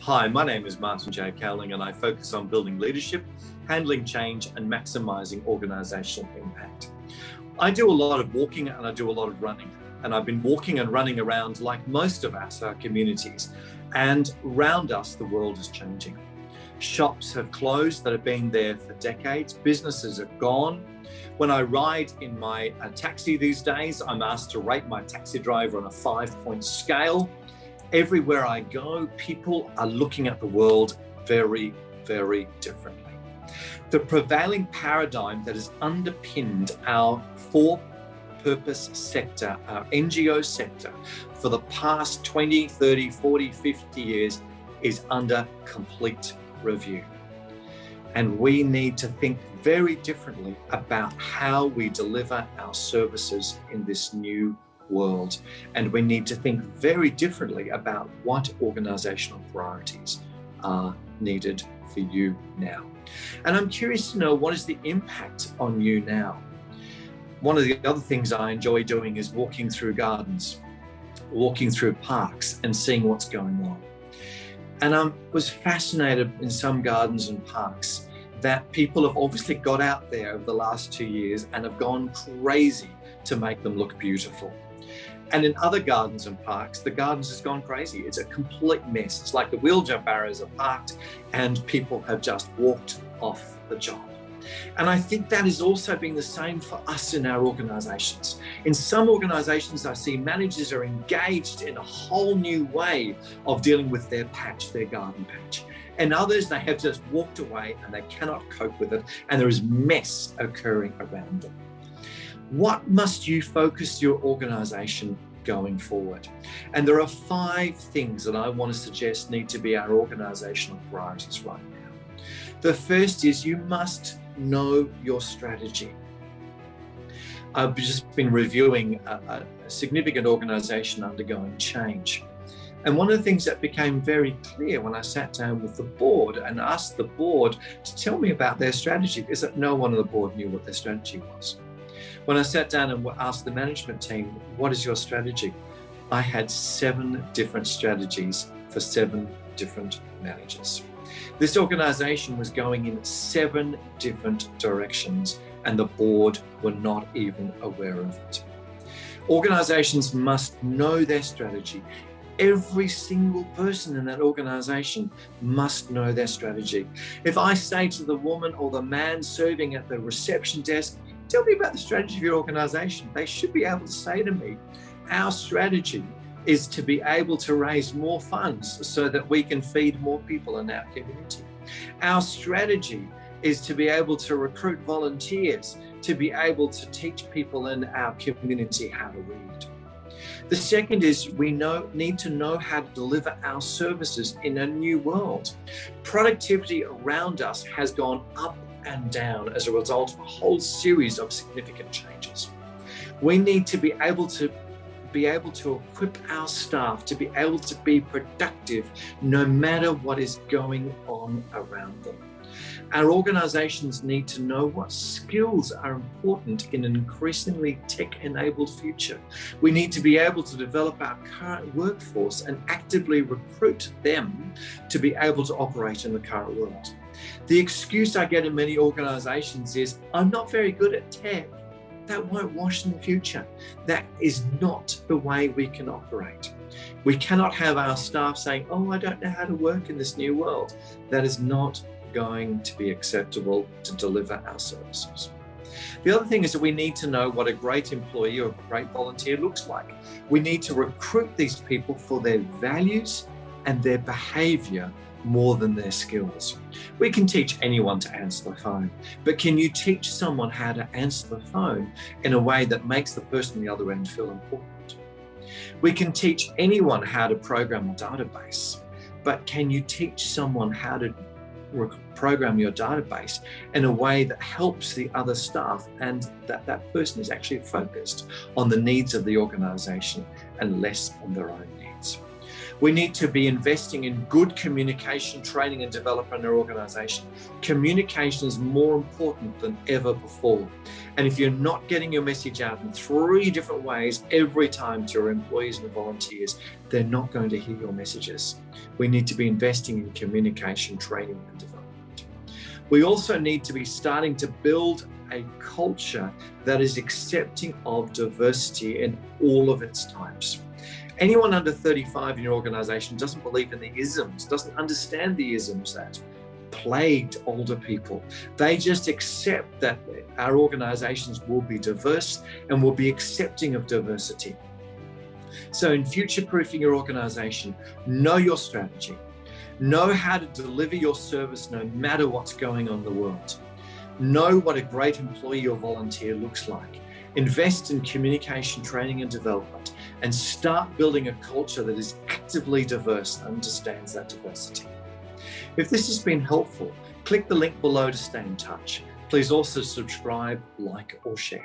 Hi, my name is Martin J. Cowling and I focus on building leadership, handling change and maximising organisational impact. I do a lot of walking and I do a lot of running, and I've been walking and running around like most of us, our communities, and around us the world is changing. Shops have closed that have been there for decades, businesses are gone. When I ride in my taxi these days, I'm asked to rate my taxi driver on a 5-point scale. Everywhere I go, people are looking at the world very, very differently. The prevailing paradigm that has underpinned our for-purpose sector, our NGO sector, for the past 20, 30, 40, 50 years is under complete review. And we need to think very differently about how we deliver our services in this new world. And we need to think very differently about what organisational priorities are needed for you now. And I'm curious to know, what is the impact on you now? One of the other things I enjoy doing is walking through gardens, walking through parks and seeing what's going on. And I was fascinated in some gardens and parks that people have obviously got out there over the last 2 years and have gone crazy to make them look beautiful. And in other gardens and parks, the gardens has gone crazy. It's a complete mess. It's like the wheelchair barriers are parked and people have just walked off the job. And I think that is also being the same for us in our organisations. In some organisations, I see managers are engaged in a whole new way of dealing with their patch, their garden patch. And others, they have just walked away and they cannot cope with it. And there is mess occurring around them. What must you focus your organisation going forward? And there are 5 things that I want to suggest need to be our organisational priorities right now. The first is you must know your strategy. I've just been reviewing a significant organisation undergoing change. And one of the things that became very clear when I sat down with the board and asked the board to tell me about their strategy is that no one on the board knew what their strategy was. When I sat down and asked the management team, what is your strategy? I had 7 different strategies for 7 different managers. This organisation was going in 7 different directions and the board were not even aware of it. Organisations must know their strategy. Every single person in that organisation must know their strategy. If I say to the woman or the man serving at the reception desk, tell me about the strategy of your organisation, they should be able to say to me, our strategy is to be able to raise more funds so that we can feed more people in our community. Our strategy is to be able to recruit volunteers, to be able to teach people in our community how to read. The second is we need to know how to deliver our services in a new world. Productivity around us has gone up and down as a result of a whole series of significant changes. We need to be able to equip our staff to be able to be productive no matter what is going on around them. Our organisations need to know what skills are important in an increasingly tech-enabled future. We need to be able to develop our current workforce and actively recruit them to be able to operate in the current world. The excuse I get in many organisations is, I'm not very good at tech. That won't wash in the future. That is not the way we can operate. We cannot have our staff saying, oh, I don't know how to work in this new world. That is not going to be acceptable to deliver our services. The other thing is that we need to know what a great employee or a great volunteer looks like. We need to recruit these people for their values and their behaviour more than their skills. We can teach anyone to answer the phone, but can you teach someone how to answer the phone in a way that makes the person on the other end feel important? We can teach anyone how to program a database, but can you teach someone how to program your database in a way that helps the other staff and that person is actually focused on the needs of the organisation and less on their own needs? We need to be investing in good communication, training and development in our organization. Communication is more important than ever before. And if you're not getting your message out in 3 different ways every time to your employees and volunteers, they're not going to hear your messages. We need to be investing in communication, training and development. We also need to be starting to build a culture that is accepting of diversity in all of its types. Anyone under 35 in your organization doesn't believe in the isms, doesn't understand the isms that plagued older people. They just accept that our organizations will be diverse and will be accepting of diversity. So in future-proofing your organization, know your strategy, know how to deliver your service no matter what's going on in the world. Know what a great employee or volunteer looks like. Invest in communication, training and development, and start building a culture that is actively diverse and understands that diversity. If this has been helpful, click the link below to stay in touch. Please also subscribe, like, or share.